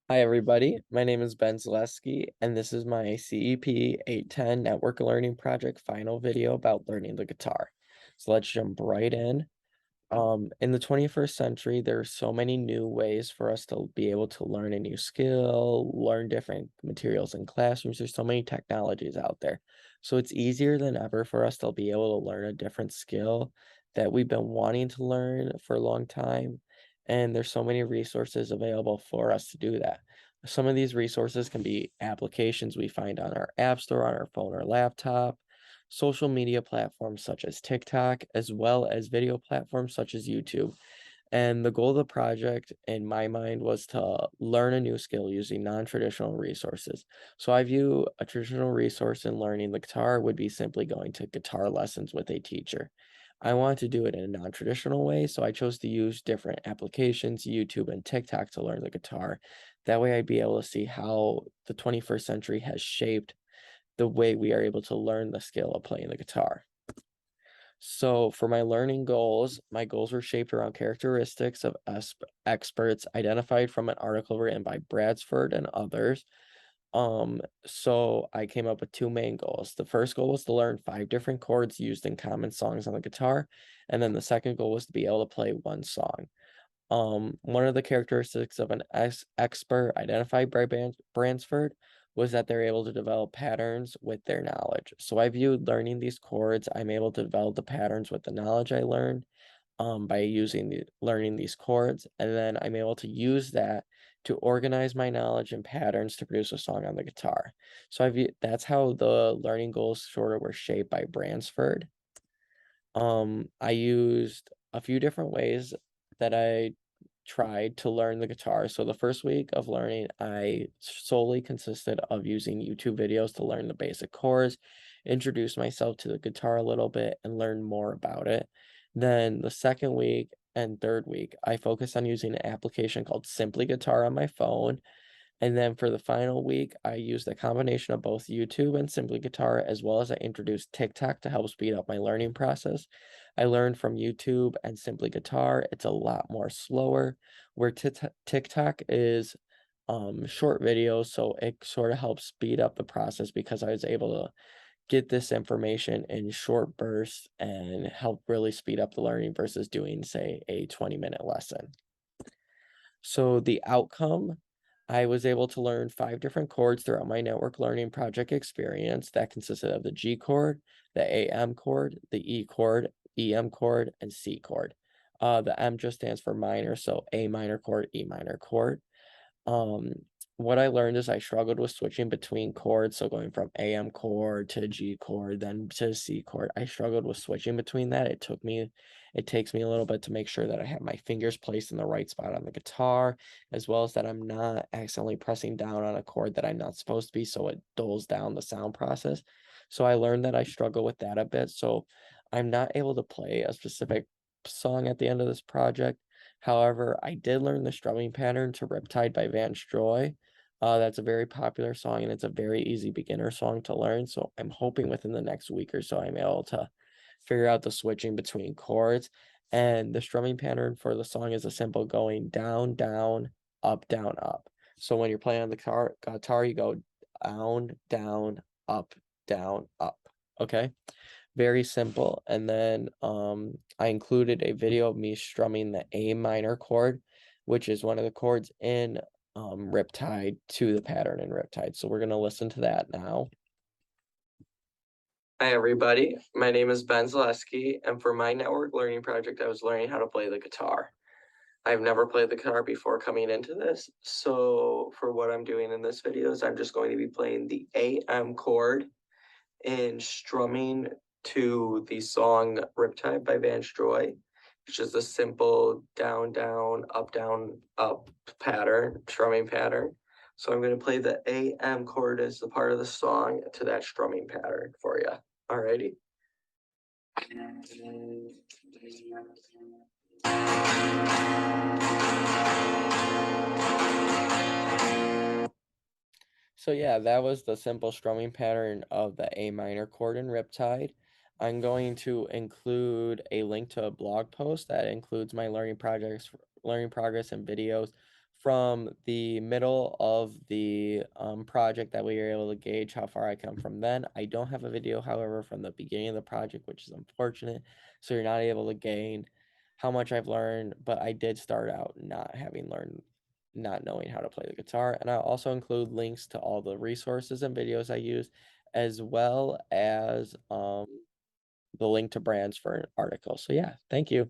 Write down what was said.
Hi, everybody. My name is Ben Zaleski, and this is my CEP 810 Network Learning Project final video about learning the guitar. So let's jump right in. In the 21st century, there are so many new ways for us to be able to learn a new skill, learn different materials in classrooms. There's so many technologies out there. So it's easier than ever for us to be able to learn a different skill that we've been wanting to learn for a long time. And there's so many resources available for us to do that. Some of these resources can be applications we find on our app store, on our phone or laptop, social media platforms such as TikTok, as well as video platforms such as YouTube. And the goal of the project, in my mind, was to learn a new skill using non-traditional resources. So I view a traditional resource in learning the guitar would be simply going to guitar lessons with a teacher. I wanted to do it in a non-traditional way, so I chose to use different applications, YouTube and TikTok, to learn the guitar. That way I'd be able to see how the 21st century has shaped the way we are able to learn the skill of playing the guitar. So for my learning goals, my goals were shaped around characteristics of experts identified from an article written by Bransford and others. So I came up with two main goals. The first goal was to learn 5 different chords used in common songs on the guitar, and then the second goal was to be able to play one song. One of the characteristics of an expert identified by Bransford was that they're able to develop patterns with their knowledge. So I viewed learning these chords, I'm able to develop the patterns with the knowledge I learned by learning these chords, and then I'm able to use that to organize my knowledge and patterns to produce a song on the guitar. So that's how the learning goals sort of were shaped by Bransford. I used a few different ways that I tried to learn the guitar. So the first week of learning, I solely consisted of using YouTube videos to learn the basic chords, introduce myself to the guitar a little bit, and learn more about it. Then the second week and third week, I focused on using an application called Simply Guitar on my phone. And then for the final week, I used a combination of both YouTube and Simply Guitar, as well as I introduced TikTok to help speed up my learning process. I learned from YouTube and Simply Guitar. It's a lot more slower, where TikTok is short videos, so it sort of helps speed up the process because I was able to get this information in short bursts and help really speed up the learning versus doing, say, a 20-minute lesson. So the outcome, I was able to learn 5 different chords throughout my network learning project experience that consisted of the G chord, the AM chord, the E chord, EM chord, and C chord. The M just stands for minor, so A minor chord, E minor chord. Um, what I learned is I struggled with switching between chords, so going from AM chord to G chord, then to C chord. I struggled with switching between that. It takes me a little bit to make sure that I have my fingers placed in the right spot on the guitar, as well as that I'm not accidentally pressing down on a chord that I'm not supposed to be, so it dulls down the sound process. So I learned that I struggle with that a bit, so I'm not able to play a specific song at the end of this project. However, I did learn the strumming pattern to Riptide by Vance Joy. That's a very popular song and it's a very easy beginner song to learn. So I'm hoping within the next week or so I'm able to figure out the switching between chords. And the strumming pattern for the song is a simple going down, down, up, down, up. So when you're playing on the guitar, you go down, up. Okay, very simple. And then I included a video of me strumming the A minor chord, which is one of the chords in Riptide, to the pattern in Riptide. So we're going to listen to that now. Hi everybody, my name is Ben Zaleski, and for my network learning project, I was learning how to play the guitar. I've never played the guitar before coming into this, so for what I'm doing in this video is I'm just going to be playing the AM chord and strumming to the song Riptide by Vance Joy. It's just a simple down, up pattern, strumming pattern. So I'm going to play the AM chord as the part of the song to that strumming pattern for you. Alrighty. So yeah, that was the simple strumming pattern of the A minor chord in Riptide. I'm going to include a link to a blog post that includes my learning progress and videos from the middle of the project that we were able to gauge how far I come from then. I don't have a video, however, from the beginning of the project, which is unfortunate. So you're not able to gain how much I've learned, but I did start out not knowing how to play the guitar. And I'll also include links to all the resources and videos I use, as well as the link to Bransford article. So yeah, thank you.